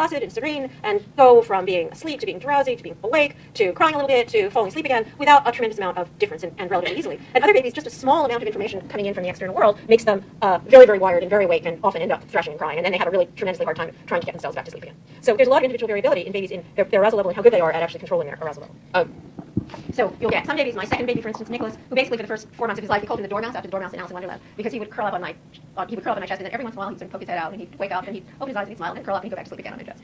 placid and serene and go from being asleep to being drowsy to being awake to crying a little bit to falling asleep again without a tremendous amount of difference and relatively easily. And other babies, just a small amount of information coming in from the external world makes them very, very wired and very awake and often end up thrashing and crying, and then they have a really tremendously hard time trying to get themselves back to sleep again. So there's a lot of individual variability in babies in their arousal level and how good they are at actually controlling their arousal level. So you'll get some babies, my second baby, for instance, Nicholas, who basically for the first 4 months of his life, we called him the Dormouse after the Dormouse in Alice in Wonderland, because he would curl up on my chest, and then every once in a while he'd sort of poke his head out, and he'd wake up, and he'd open his eyes, and he'd smile, and then curl up, and he'd go back to sleep again on my chest.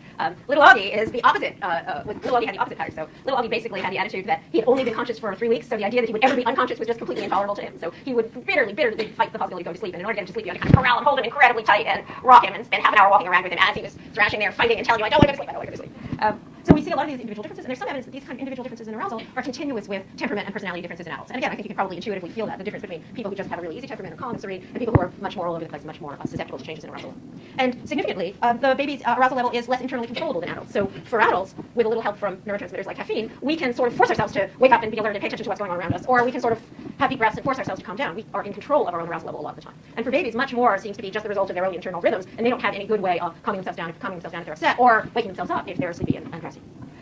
Little Augie is the opposite. Little Augie had the opposite pattern. So Little Augie basically had the attitude that he had only been conscious for 3 weeks, so the idea that he would ever be unconscious was just completely intolerable to him. So he would bitterly fight the possibility of going to sleep, and in order to get him to sleep, you had to kind of corral and hold him incredibly tight and rock him and spend half an hour walking around with him as he was thrashing there, fighting and telling you, I don't want to go to sleep, I don't want to go to sleep. So we see a lot of these individual differences, and there's some evidence that these kind of individual differences in arousal are continuous with temperament and personality differences in adults. And again, I think you can probably intuitively feel that, the difference between people who just have a really easy temperament or calm and serene, and people who are much more all over the place, much more susceptible to changes in arousal. And significantly, the baby's arousal level is less internally controllable than adults. So for adults, with a little help from neurotransmitters like caffeine, we can sort of force ourselves to wake up and be alert and pay attention to what's going on around us, or we can sort of have deep breaths and force ourselves to calm down. We are in control of our own arousal level a lot of the time. And for babies, much more seems to be just the result of their own internal rhythms, and they don't have any good way of calming themselves down if they're upset, or waking themselves up if they're sleepy and drowsy.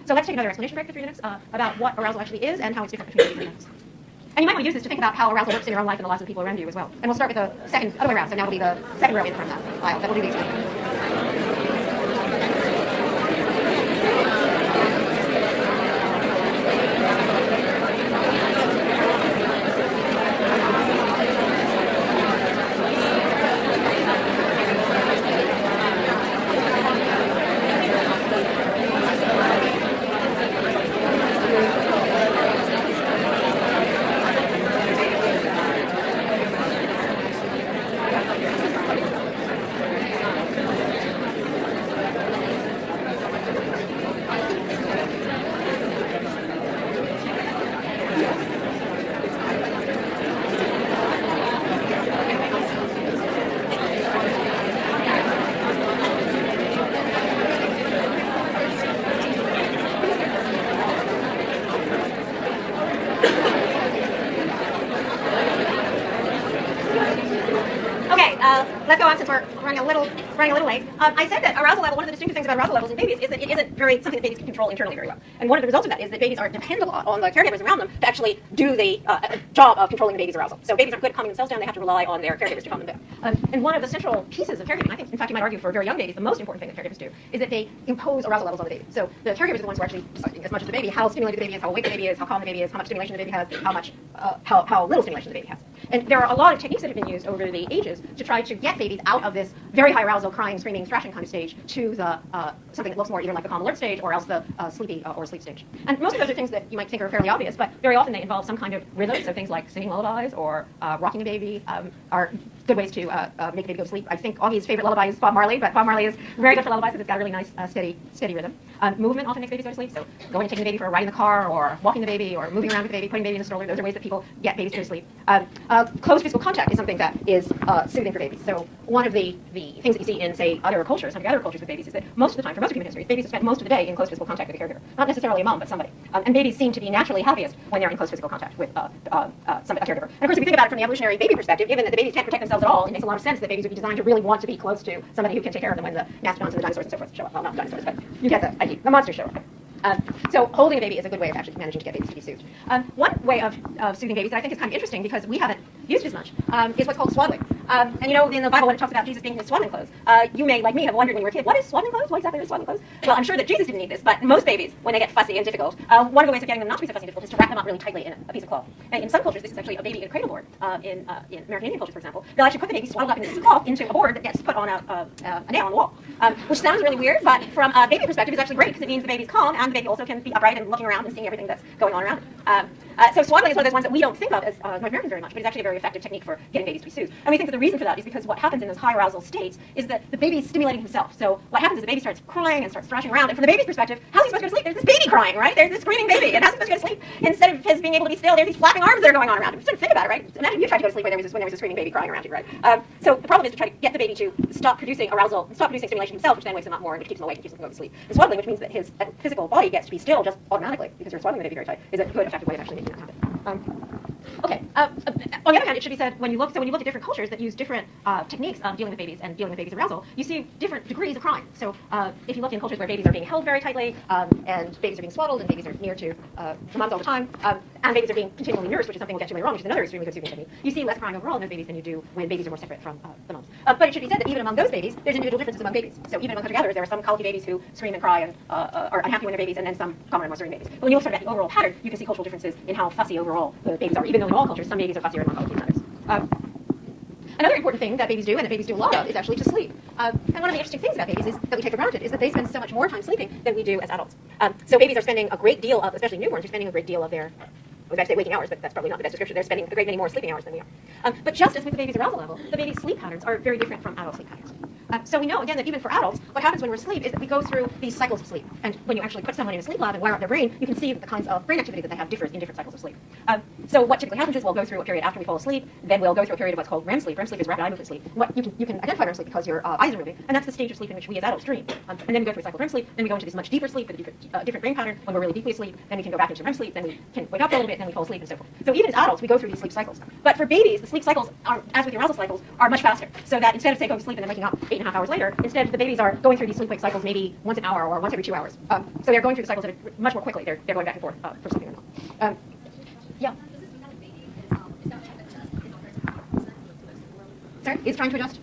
So let's take another explanation break for 3 minutes about what arousal actually is and how it's different between different types. And you might want to use this to think about how arousal works in your own life and the lives of the people around you as well. And we'll start with the other way around. So now will be the second row in from that file that will do the explaining. Let's go on since we're running a little late. I said that arousal level, one of the distinctive things about arousal levels in babies is that it isn't something that babies can control internally very well. And one of the results of that is that babies are dependent a lot on the caregivers around them to actually do the job of controlling the baby's arousal. So babies aren't good at calming themselves down, they have to rely on their caregivers to calm them down. And one of the central pieces of caregiving, I think, in fact, you might argue for very young babies, the most important thing that caregivers do is that they impose arousal levels on the baby. So the caregivers are the ones who are actually deciding as much as the baby, how stimulated the baby is, how awake the baby is, how calm the baby is, how much stimulation the baby has, how little stimulation the baby has. And there are a lot of techniques that have been used over the ages to try to get babies out of this very high arousal, crying, screaming, thrashing kind of stage to the something that looks more either like the calm alert stage or else the sleepy or sleep stage. And most of those are things that you might think are fairly obvious, but very often they involve some kind of rhythm. So things like singing lullabies or rocking a baby are good ways to make a baby go to sleep. I think Augie's favorite lullaby is Bob Marley, but Bob Marley is very good for lullabies because it's got a really nice, steady rhythm. Movement often makes babies go to sleep. So going and taking the baby for a ride in the car, or walking the baby, or moving around with the baby, putting the baby in a stroller. Those are ways that people get babies to go to sleep. Close physical contact is something that is soothing for babies. So one of the things that you see in, say, other cultures, hunter-gatherer cultures with babies, is that most of the time, for most of human history, babies have spent most of the day in close physical contact with a caregiver. Not necessarily a mom, but somebody. And babies seem to be naturally happiest when they're in close physical contact with a caregiver. And of course, if you think about it from the evolutionary baby perspective, given that the babies can't protect themselves at all, it makes a lot of sense that babies would be designed to really want to be close to somebody who can take care of them when the mastodons and the dinosaurs and so forth show up. Well, not the dinosaurs, but you get the idea. The monsters show up. So holding a baby is a good way of actually managing to get babies to be soothed. One way of soothing babies that I think is kind of interesting because we haven't used it as much is what's called swaddling. And you know, in the Bible when it talks about Jesus being in his swaddling clothes, you may, like me, have wondered when you were a kid, what is swaddling clothes? What exactly is swaddling clothes? Well, I'm sure that Jesus didn't need this, but most babies, when they get fussy and difficult, one of the ways of getting them not to be so fussy and difficult is to wrap them up really tightly in a piece of cloth. And in some cultures, this is actually a baby in a cradle board. In American Indian culture, for example, they'll actually put the baby swaddled up in a piece of cloth into a board that gets put on a nail on the wall, which sounds really weird, but from a baby perspective, it's actually great because it means the baby's calm and the baby also can be upright and looking around and seeing everything that's going on around it. So swaddling is one of those ones that we don't think of as North Americans very much, but it's actually a very effective technique for getting babies to be soothed. And we think that the reason for that is because what happens in those high arousal states is that the baby is stimulating himself. So what happens is the baby starts crying and starts thrashing around, and from the baby's perspective, how's he supposed to go to sleep? There's this baby crying, right? There's this screaming baby, and how's he supposed to go to sleep? Instead of his being able to be still, there's these flapping arms that are going on around him. Sort of think about it, right? Imagine you tried to go to sleep when there was a screaming baby crying around you, right? So the problem is to try to get the baby to stop producing arousal, stop producing stimulation himself, which then wakes him up more and which keeps him awake and keeps him going to sleep. The swaddling, which means that his physical body gets to be still just automatically because you're swaddling the baby very tight, is a good effective way of actually making that happen. Okay. On the other hand, it should be said when you look at different cultures that use different techniques of dealing with babies and dealing with babies' arousal, you see different degrees of crying. So if you look in cultures where babies are being held very tightly, and babies are being swaddled, and babies are near to the moms all the time, and babies are being continually nursed, which is something we'll get to later on, which is another extremely good soothing technique, you see less crying overall in those babies than you do when babies are more separate from the moms. But it should be said that even among those babies, there's individual differences among babies. So even among hunter-gatherers, there are some colicky babies who scream and cry and are unhappy when they're babies, and then some common and more serving babies. But when you look sort of at the overall pattern, you can see cultural differences in how fussy overall the babies are, even though in all cultures some babies are fussier and more colicky than others. Another important thing that babies do, and that babies do a lot of, is actually to sleep. And one of the interesting things about babies is that we take for granted is that they spend so much more time sleeping than we do as adults. So babies are spending a great deal of, especially newborns, are spending a great deal of their, I was about to say waking hours, but that's probably not the best description. They're spending a great many more sleeping hours than we are. But just as with the baby's arousal level, the baby's sleep patterns are very different from adult sleep patterns. So we know, again, that even for adults, what happens when we're asleep is that we go through these cycles of sleep. And when you actually put someone in a sleep lab and wire up their brain, you can see that the kinds of brain activity that they have differs in different cycles of sleep. So what typically happens is we'll go through a period after we fall asleep, then we'll go through a period of what's called REM sleep. REM sleep is rapid eye movement sleep. You can identify REM sleep because your eyes are moving, and that's the stage of sleep in which we as adults dream. And then we go through a cycle of REM sleep, then we go into this much deeper sleep with a different brain pattern when we're really deeply asleep, then we can go back into REM sleep, then we can wake up a little bit, then we fall asleep, and so forth. So even as adults, we go through these sleep cycles. But for babies, the sleep cycles are, as with the arousal cycles, are much faster. So that instead of, say, going to sleep and then waking up 8.5 hours later, instead the babies are going through these sleep-wake cycles maybe once an hour or once every 2 hours. So they're going through the cycles much more quickly. They're going back and forth for sleeping or not. Yeah. Sorry, is trying to adjust?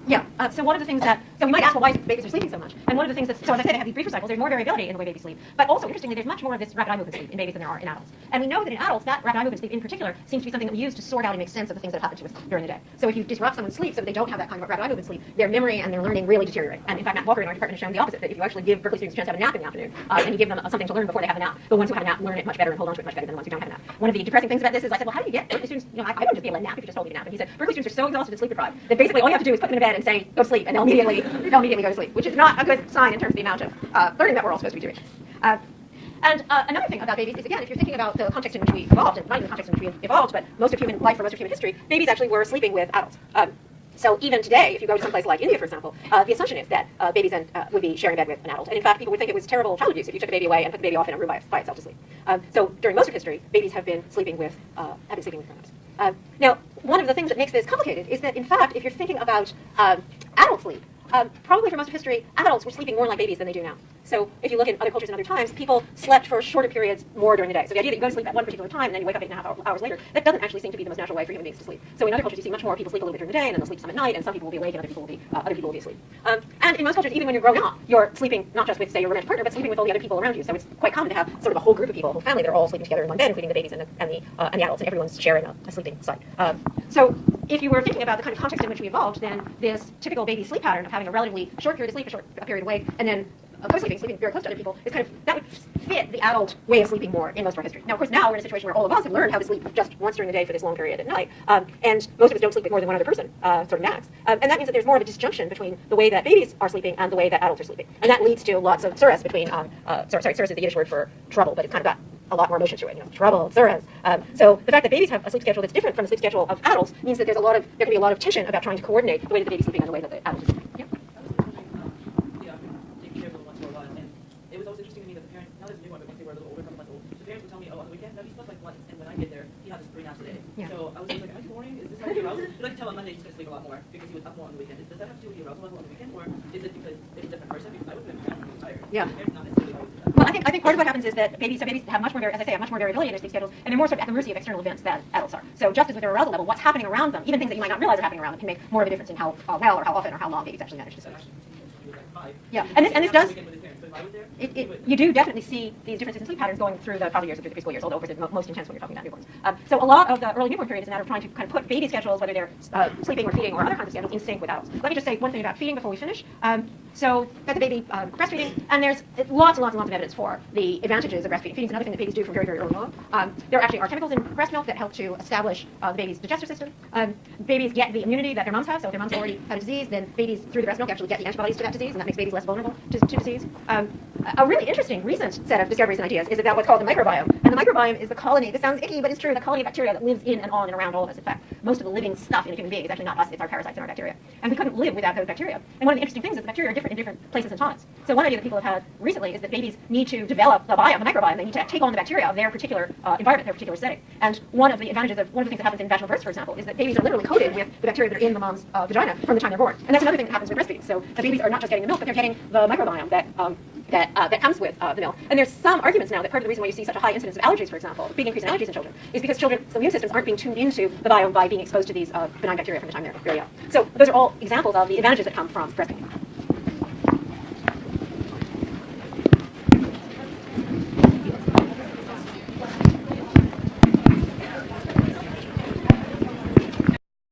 Yeah. So one of the things so we might ask, well, why babies are sleeping so much? And one of the things so as I said, they have these briefer cycles. There's more variability in the way babies sleep. But also, interestingly, there's much more of this rapid eye movement sleep in babies than there are in adults. And we know that in adults, that rapid eye movement sleep in particular seems to be something that we use to sort out and make sense of the things that happen to us during the day. So if you disrupt someone's sleep so that they don't have that kind of rapid eye movement sleep, their memory and their learning really deteriorate. And in fact, Matt Walker in our department has shown the opposite, that if you actually give Berkeley students a chance to have a nap in the afternoon, and you give them something to learn before they have a nap, the ones who have a nap learn it much better and hold on to it much better than the ones who don't have a nap. One of the depressing things about this is I said, well, how do you get Berkeley students, I wouldn't just be able to nap if you just told me to nap. And he said, Berkeley students are so exhausted and sleep deprived that basically all you have to do is put them in bed and say, go to sleep, and they'll immediately go to sleep, which is not a good sign in terms of the amount of learning that we're all supposed to be doing. And another thing about babies is, again, if you're thinking about the context in which we evolved, and not even the context in which we evolved, but most of human life for most of human history, babies actually were sleeping with adults. So even today, if you go to some place like India, for example, the assumption is that babies would be sharing a bed with an adult. And in fact, people would think it was terrible child abuse if you took a baby away and put the baby off in a room by itself to sleep. So during most of history, babies have been sleeping with grown-ups. Now, one of the things that makes this complicated is that, in fact, if you're thinking about adult sleep, probably for most of history, adults were sleeping more like babies than they do now. So if you look in other cultures and other times, people slept for shorter periods more during the day. So the idea that you go to sleep at one particular time and then you wake up 8.5 hours later, that doesn't actually seem to be the most natural way for human beings to sleep. So in other cultures, you see much more people sleep a little bit during the day, and then they'll sleep some at night, and some people will be awake and other people will be asleep. And in most cultures, even when you're growing up, you're sleeping not just with, say, your romantic partner, but sleeping with all the other people around you. So it's quite common to have sort of a whole group of people, a whole family that are all sleeping together in one bed, including the babies and the adults, and everyone's sharing a sleeping site. So if you were thinking about the kind of context in which we evolved, then this typical baby sleep pattern of having a relatively short period of sleep, a short period awake, and then sleeping very close to other people, is kind of, that would fit the adult way of sleeping more in most of our history. Now, of course, now we're in a situation where all of us have learned how to sleep just once during the day for this long period at night, and most of us don't sleep with more than one other person, sort of max. And that means that there's more of a disjunction between the way that babies are sleeping and the way that adults are sleeping. And that leads to lots of surus between, surus is the Yiddish word for trouble, but it's kind of got a lot more emotion to it, trouble, surus. So the fact that babies have a sleep schedule that's different from the sleep schedule of adults means that there can be a lot of tension about trying to coordinate the way that the baby's sleeping and the way that the adult is sleeping. Yeah? It was always interesting to me that the parents, not as a newborn, but once they were a little older, a couple months old, the parents would tell me, oh, on the weekend, no, he slept like once, and when I get there, he has 3 naps a day. Yeah. So I was always like, am I too boring? Is this how he arousal? But I could tell on Monday he's going to sleep a lot more because he was up more on the weekend. Does that have to do with the arousal level on the weekend, or is it because it's a different person? Because I would have been tired. Yeah. The parents not necessarily always do that. Well, I think part of what happens is that babies have much more, as I say, have much more variability in their sleep schedules, and they're more sort of at the mercy of external events than adults are. So just as with their arousal level, what's happening around them, even things that you might not realize are happening around them, can make more of a difference in how well or how often or how long babies actually manage to sleep. Yeah, and this does. You do definitely see these differences in sleep patterns going through the toddler years or through the preschool years, although of course it's most intense when you're talking about newborns. So a lot of the early newborn period is a matter of trying to kind of put baby schedules, whether they're sleeping or feeding or other kinds of schedules, in sync with adults. Let me just say one thing about feeding before we finish. So got the baby breastfeeding, and there's lots and lots and lots of evidence for the advantages of breastfeeding. Feeding is another thing that babies do from very, very early on. There actually are chemicals in breast milk that help to establish the baby's digestive system. Babies get the immunity that their moms have, so if their moms already had a disease, then babies through the breast milk actually get the antibodies to that disease, and that makes babies less vulnerable to disease. A really interesting recent set of discoveries and ideas is about what's called the microbiome. And the microbiome is the colony, this sounds icky, but it's true, the colony of bacteria that lives in and on and around all of us. In fact, most of the living stuff in a human being is actually not us, it's our parasites and our bacteria. And we couldn't live without those bacteria. And one of the interesting things is the bacteria are different in different places and times. So one idea that people have had recently is that babies need to develop the biome, the microbiome. They need to take on the bacteria of their particular environment, their particular setting. And one of the advantages of, one of the things that happens in vaginal births, for example, is that babies are literally coated with the bacteria that are in the mom's vagina from the time they're born. And that's another thing that happens with breastfeeding. So the babies are not just getting the milk, but they're getting the microbiome that comes with the milk. And there's some arguments now that part of the reason why you see such a high incidence of allergies, for example, big increase in allergies in children, is because children's immune systems aren't being tuned into the biome by being exposed to these benign bacteria from the time they're very young. So those are all examples of the advantages that come from breastfeeding.